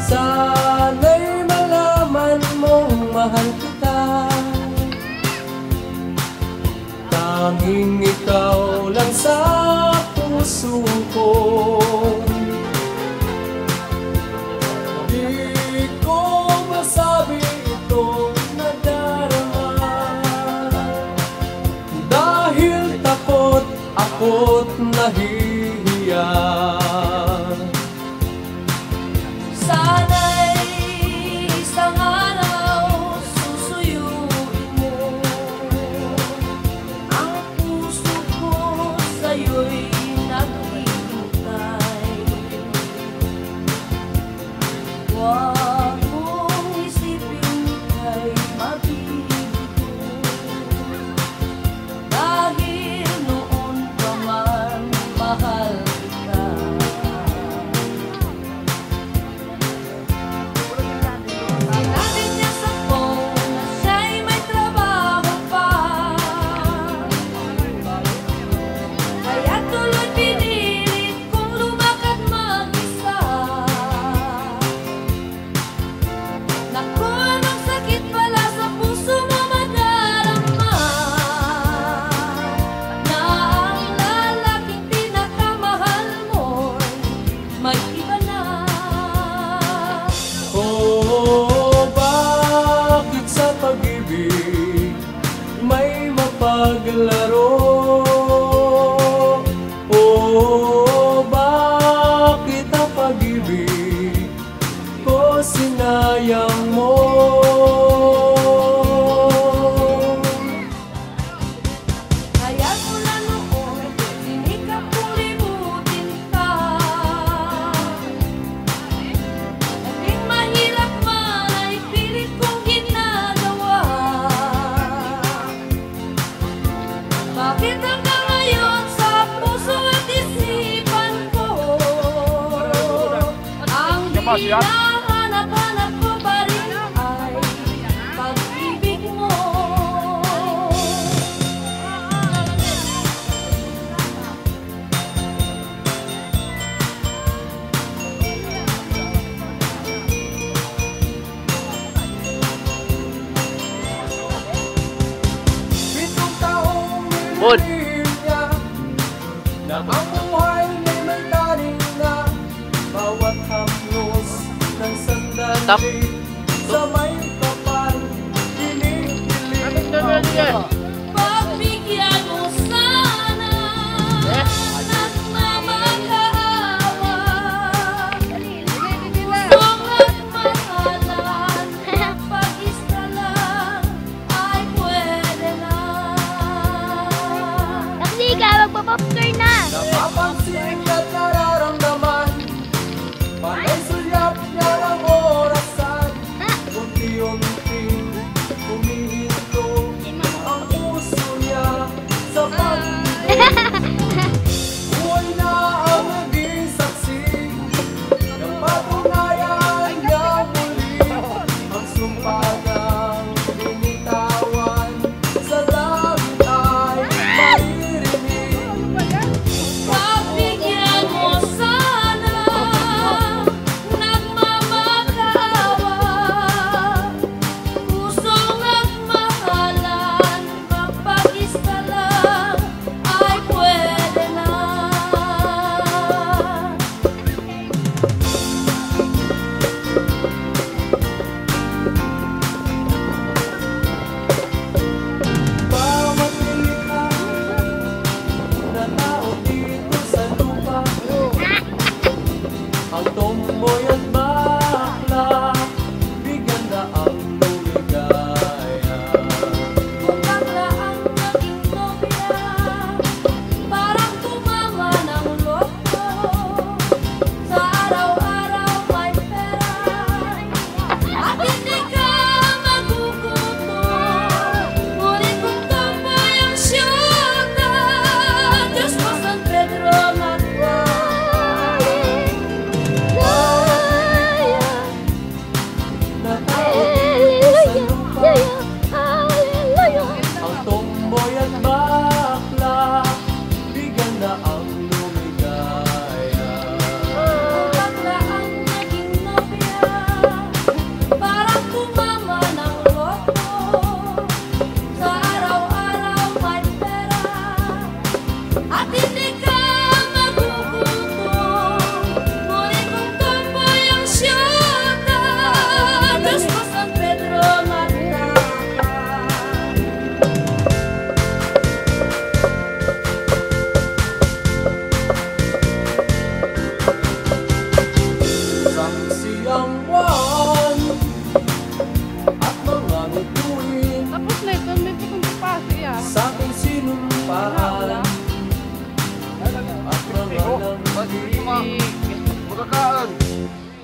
Sana'y malaman mong mahal kita. Tanging ikaw lang sa puso ko. Di ko masabi itong nadarama, dahil takot ako't nahihiya. Sana'y isang araw susuyuin mo ang puso ko, sa'yo'y naghihintay. Huwag mong isipin ika'y mabibigo, dahil noon pa man mahal kita. Sinabi niya sa phone na siya'y may trabaho pa, kaya tuloy pinilit kong lumakad mag-isa. Naku, anong sakit pala sa puso mo madarama, na ang lalaking pinakamahal mo'y may iba na. Oh, bakit sa pag-ibig may mapaglaro? Oh, bakit ang pag-ibig ko sinayang mo? Kaya mula noon, sinikap kong limutin ka. Naging mahirap man ay pilit kong ginagawa. Bakit hanggang ngayon sa puso at isipan ko ang hinahanap-hanap ko pa rin ay pag-ibig mo. Pitong taong Bud. nililihim niya na ang buhay ay may taring na bawat haplos ng sandali sa may kapal kinikilig. Pagbigyan mo sana nagmamakaawa, pusong nagmahalan, pag-isa lang ay pwede na. Kasi ka, magpapopcorn na. Napapansin at nararamdaman, panay sulyap niya ng orasan, unti-unting humihinto ang puso niya sa pag-ibig. Buhay na ang naging saksi ng patunayan niya muli ang sumpa ng binitawan sa langit ay maririnig. Pagbigyan mo sana nagmamakaawa, pusong nagmahalan, mapag-isa lang ay pwede na. Bawat nilikha na tao dito sa lupa, ang tomboy at bakla, bigyan na ang lumigaya. Kung bakla ang naging nobya, parang tumama ng loko. Sa araw-araw may pera at hindi ka magugutom. Ngunit kung tomboy ang syuta, Diyos ko San Pedro magwali.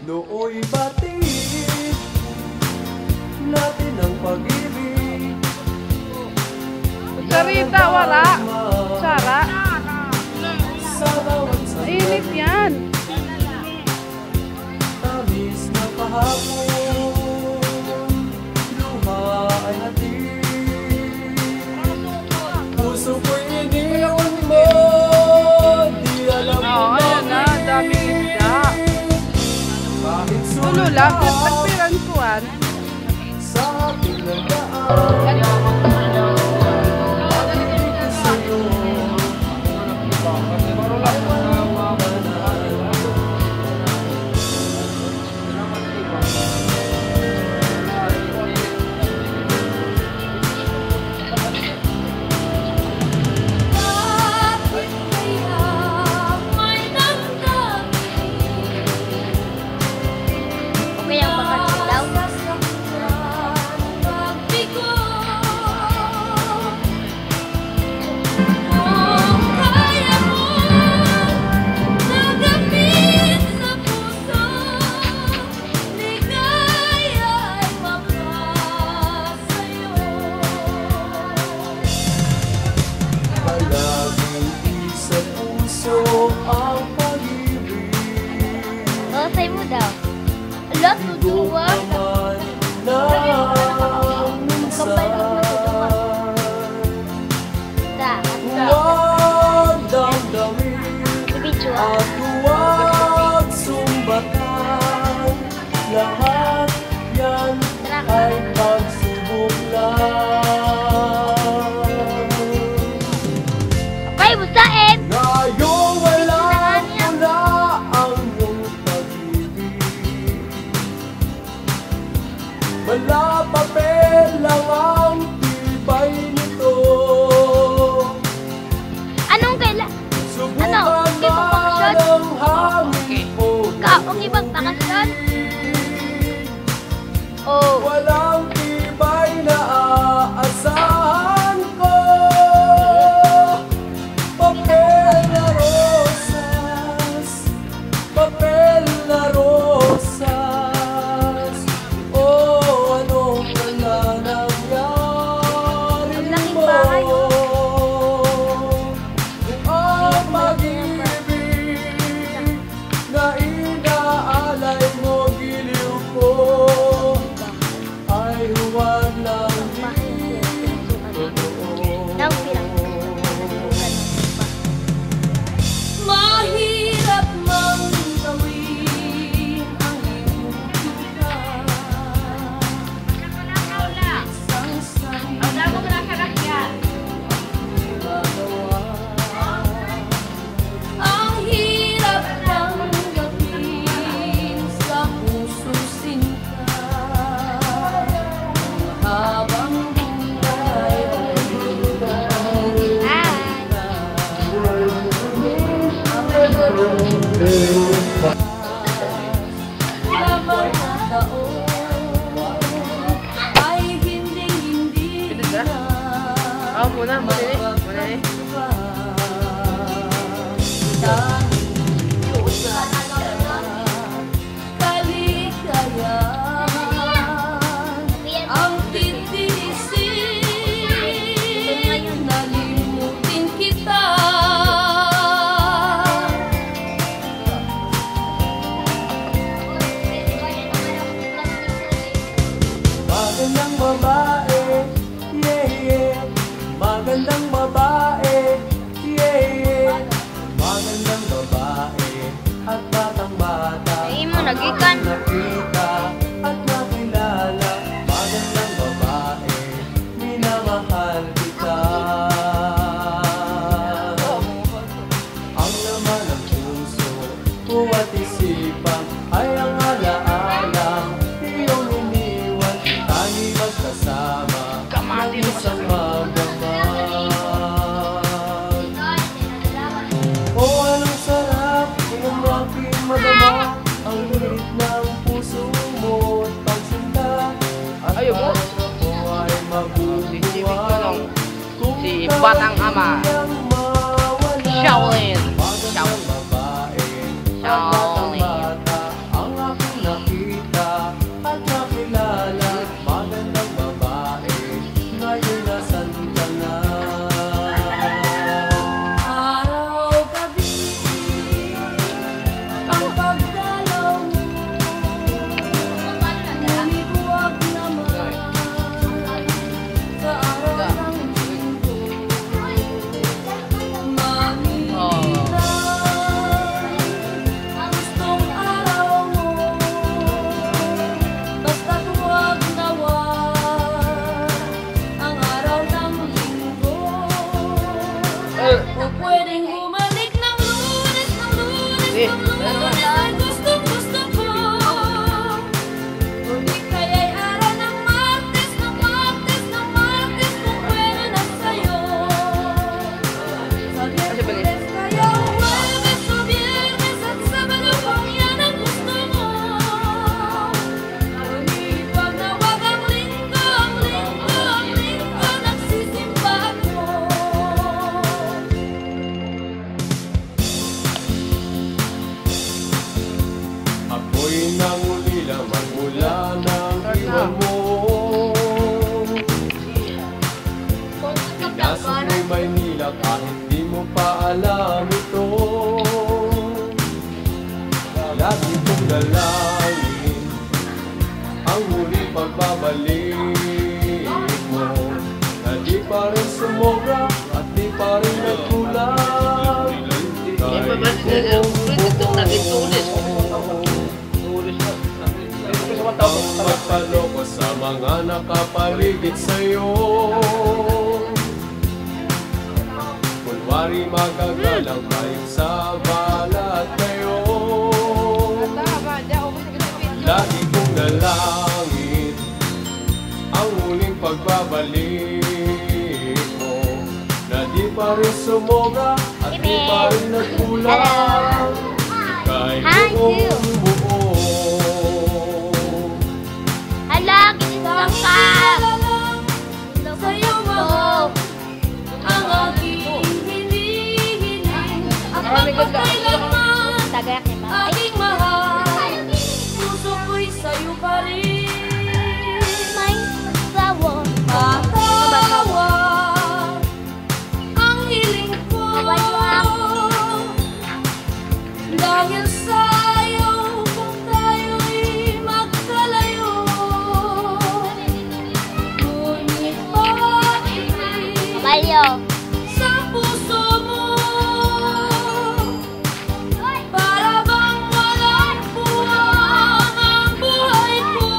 Nooy batid natin ang pag-ibig. Sarita, wala. Sara. Sa bawat Init yan. tamis na kahapon, luha ay hatid. Puso ko'y iniwan mo, di alam mo Oo, ayan na. Daming isda. Kahit Tulo lang. Nagpiran kuwan. sa ating nagaan, sa'yo Bakit kaya may damdamin? Okay ang pagkasilaw. Pagbigo kung kaya mo nagapit sa puso, ligaya'y mapasa'yo. palaging isa puso ang pag-ibig. Say mo daw. Ala, tuduwa. Naman ng minsan, Da. huwag damdamin Video. at huwag sumbatan. Lahat yan ay pagsubok lang. Okay, busain. Ngayong walang pula ang iyong pag-ibig, wala papel lang ang tibay nito. Anong kaila? Subukan Ano? Ibang man bakasyon? ang hangin o Kaong ibang bakasyon? Oh. walang tibay na aasahan ko. Papel na rosas, papel na rosas. Oh, ano na nangyari Ang laking mo? bahay, Kung ang pag-ibig na inaalay mo, giliw ko, ay huwag lang Daw bilang. Mahirap mang gawin ang iyong pagkakas. Sangsang magagawa. Ang hirap ng gawin sa puso sinta. Habang buhay ay lamang na taon ay hindi na Muna eh. Kaligayahan ang titiisin, nalimutin kita. Magandang babae, yeah, yeah. Magandang babae, yeah, yeah. Magandang babae at batang bata. Ay mo, nagikan. Nakita at nakilala. Magandang babae, minamahal kita. Ang laman ng puso, huwat isipan ay ang alaala. Iyong iniwan, tayo magkasama ng isang magdamag. Oh, anong sarap ng aking madama, ang liit ng puso mo at pagsinta. At Ayaw mo? parang ako ay mabubuhay kung Si Batang Ama. kayang mawala. Shaolin. Magandang babae at batang Shaolin. bata, ang aking Lagi kong dalangin ang muling pagbabalik mo, na di pa rin sumobra at di pa rin nagkulang. Kahit ang magpaloko sa mga nakapaligid sa'yo, kunwari magagalang kayo sa balat kayo. Lagi kong dalangin ang muling pagbabalik mo, na di pa rin sumobra at di pa rin nagkulang. Kahit buong buo. Hala, kinisang ka! Sa'yo mahal ang aking hinihiling. At magpakailanman aking mahal, puso ko'y sa'yo pa rin. May sawo. Patawad ang hiling ko, dahil sa'yo kung tayo'y magkalayo. Ngunit bakit Balyo. sa puso mo para bang walang buwang ang buhay ko?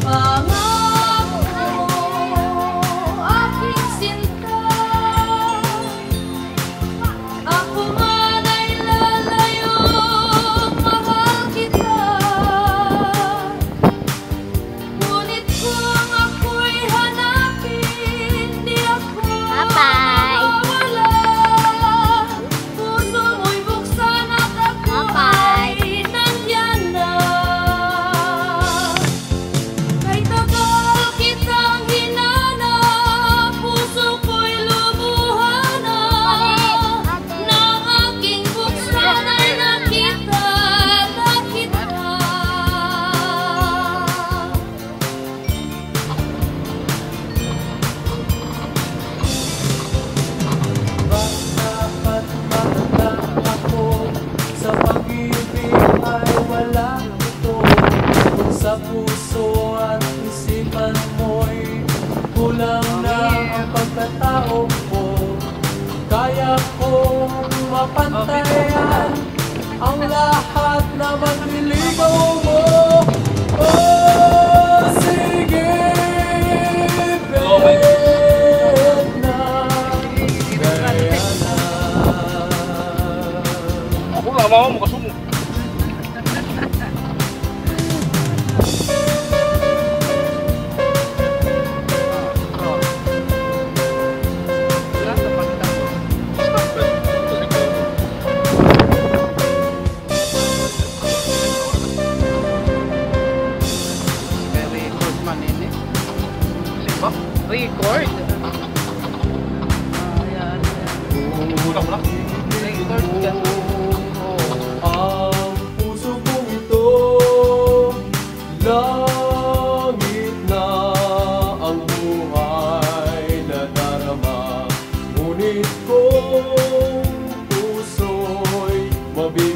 Pangako, aking sinta, ako man ay lalayong mahal kita. Ngunit kung ako'y hanapin, di ako Bye-bye. mawawala. Puso mo'y buksan at ako Bye-bye. ay nandyan na. Kay tagal kitang hinanap, puso ko'y lumuhan na. Nang aking buksan ay nakita na kita. Dapat mahanda ako, sa pag-ibig ay wala ito. Kung sa puso at isipan mo'y kulang na ang pagkatao ko, kaya kong mapantayan ang lahat na magliligaw mo. Oh, sige, bet na kaya na. Ako nga mama mo kasumo. Record man ini. Siapa? Record. Ayan. Ulang. Record ka. Ang puso kong ito, langit na ang buhay na darama. Ngunit kung puso'y mabigat